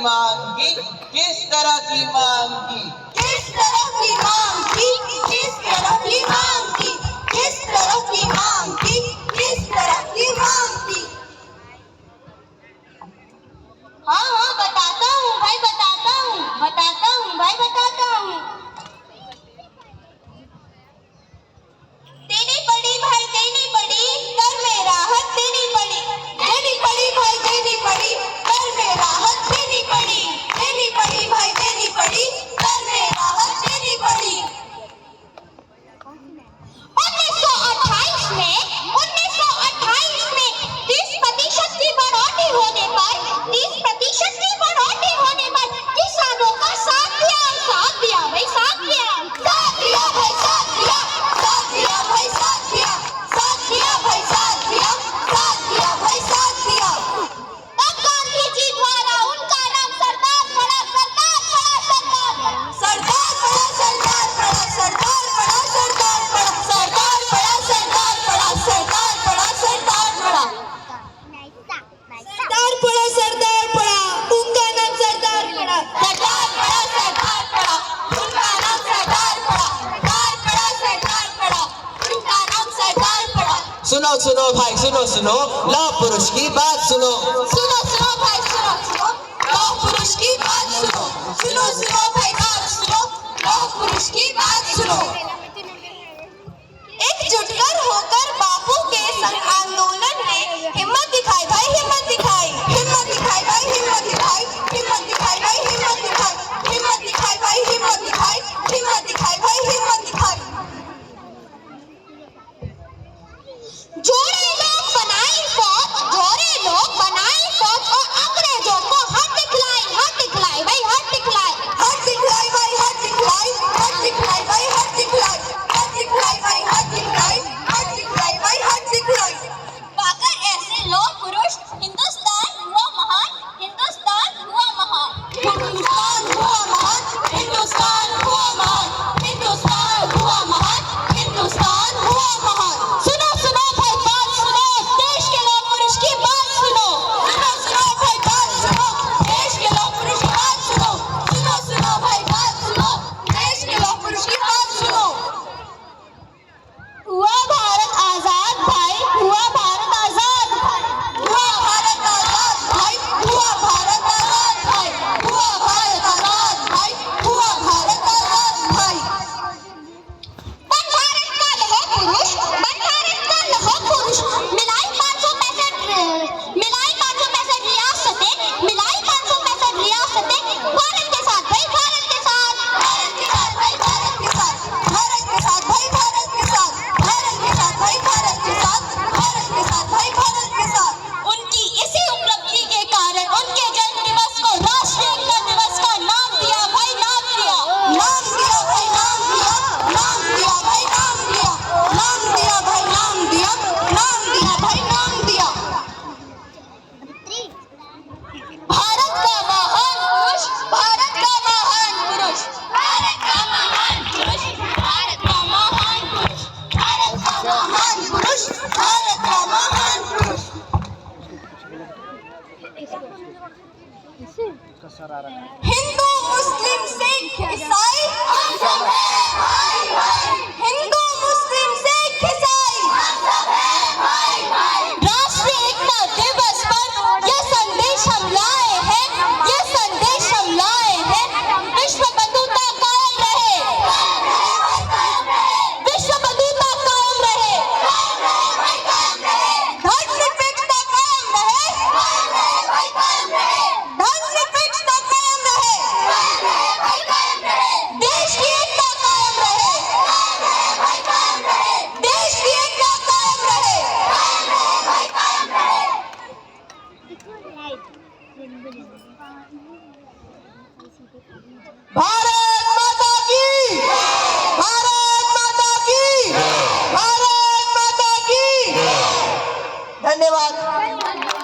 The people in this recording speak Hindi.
मांग की, किस तरह की मांग की, किस तरह की मांग की, किस तरह की मांग की, किस तरह की मांग की, किस तरह की मांग की। हाँ हाँ बताता हूँ भाई, बताता हूँ, बताता हूँ भाई, बताता हूँ। देनी पड़ी भाई, देनी पड़ी, कर में राहत देनी पड़ी, देनी पड़ी भाई, देनी पड़ी, कर में राहत देनी पड़ी, देनी पड़ी भाई, देनी पड़ी, कर में राहत देनी पड़ी। 1928 में 30% की बढ़ोतरी होने पर 30% की बढ़ोतरी होने पर किसानों का साथ दिया, साथ दिया भाई, साथ दिया, साथ दिया भाई, साथ दिया, साथ दिया भाई, साथ दिया, साथ दिया भाई, साथ दिया, साथ दिया भाई, साथ दिया। तब गांधी जी द्वारा उनका नाम सरदार पड़ा, सरदार पड़ा, सरदार पड़ा, सरदार पड़ा, सरदार पड़ा, सरदार पड़ा, सरदार पड़ा, सरदार पड़ा, सरदार पड़ा, सरदार पड़ा, सरदार पड़ा, सरदार पड़ा, उनका नाम सरदार पड़ा, सरदार पड़ा, सरदार पड़ा, उनका नाम सरदार पड़ा, सरदार पड़ा, सरदार पड़ा, उनका नाम सरदार पड़ा। सुनो सुनो भाई, सुनो सुनो, लौह पुरुष की बात सुनो, सुनो सुनो भाई, सुनो सुनो, लौह पुरुष की बात सुनो, सुनो सुनो भाई, बात सुनो, लौह पुरुष की बात सुनो। एकजुट होकर बापू के संग आंदोलन ने हिम्मत दिखाई भाई, हिम्मत दिखाई, हिम्मत दिखाई भाई, हिम्मत दिखाई, हिम्मत दिखाई भाई, हिम्मत दिखाई, हिम्मत दिखाई भाई, हिम्मत दिखाई, हिम्मत दिखाई भाई, हिम्मत दिखाई। जोड़े लोग बनाई फौज, जोड़े लोग बनाई फौज और अंग्रेजों को हाथ दिखलाई, हाथ दिखलाई भाई, हाथ दिखलाई, हाथ दिखलाई भाई, हाथ दिखलाई, हाथ दिखलाई भाई, हाथ दिखलाई, हाथ दिखलाई भाई, हाथ दिखलाई, हाथ दिखलाई भाई, हाथ दिखलाई। पाकर ऐसे लोग पुरुष, हिंदुस्तान हुआ महान, हिंदुस्तान हुआ महान, हिंदुस्तान हुआ महान, हिंदुस्तान हुआ महान, हिंदुस्तान हुआ महान, हिंदुस्तान हुआ महान। सुनो सुनो भाई, बात सुनो, देश के लौह पुरुष की बात सुनो, सुनो सुनो भाई, बात सुनो, देश के लौह पुरुष की बात सुनो, सुनो सुनो भाई, बात सुनो, देश के लौह पुरुष की बात सुनो। हुआ भारत आजाद भाई, हुआ भारत आजाद भाई, हुआ भारत आजाद भाई, हुआ भारत आजाद भाई, हुआ भारत आजाद भाई, हुआ भारत आजाद भाई। बन भारत का लौह पुरुष, बन भारत का लौह पुरुष, मिलाई 565 रियासतें, मिलाई 565 रियासतें भारत के साथ भाई, भारत के साथ, भारत के साथ भाई, भारत के साथ, भारत के साथ भाई, भारत के साथ, भारत के साथ भाई, भारत के साथ, भारत के साथ भाई, भारत के साथ। उनकी इसी उपलब्धि के कारण उनके जन्म दिवस को राष्ट्रीय एकता दिवस का नाम दिया भाई, नाम दिया, नाम दिया भाई, नाम दिया, नाम दिया भाई, नाम दिया, नाम दिया भाई, नाम दिया, नाम दिया भाई, नाम दिया। भारत का महान पुरुष, भारत का महान पुरुष, भारत का महान पुरुष, भारत का महान पुरुष, भारत का महान पुरुष, भारत का महान पुरुष। हिंदू मुस्लिम सिख ईसाई हम सब हैं भाई भाई, हिंदू मुस्लिम सिख ईसाई हम सब हैं भाई भाई। राष्ट्रीय एकता दिवस पर यह संदेश हम लाए हैं, यह संदेश हम लाए हैं, विश्व बंधुता कायम रहे, विश्व बंधुता कायम रहे, धर्मनिरपेक्षता कायम रहे, धर्मनिरपेक्षता कायम रहे, देश की एकता कायम रहे, देश की एकता कायम रहे। भारत माता की